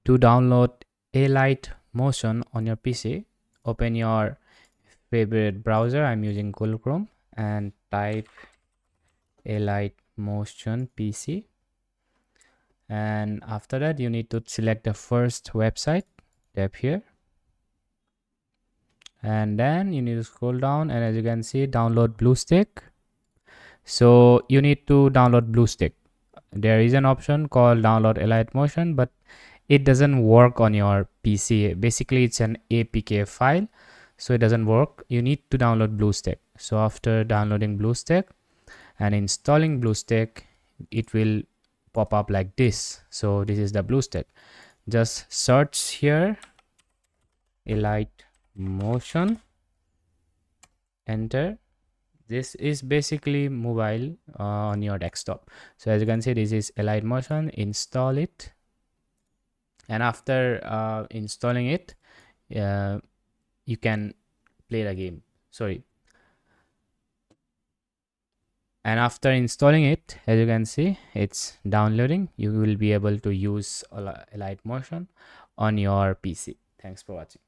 To download Alight Motion on your PC, open your favorite browser. I'm using Google Chrome, and type Alight Motion PC. And after that, you need to select the first website, tap here, and then you need to scroll down, and as you can see, download BlueStack. So you need to download BlueStack. There is an option called download Alight Motion, but it doesn't work on your PC. Basically, it's an APK file, so it doesn't work. You need to download BlueStack. So after downloading BlueStack and installing BlueStack, it will pop up like this. So this is the BlueStack. Just search here Alight Motion, enter. This is basically mobile on your desktop. So as you can see, this is Alight Motion. Install it, and after installing it, you can play the game. And after installing it, as you can see, it's downloading. You will be able to use Alight Motion on your PC. Thanks for watching.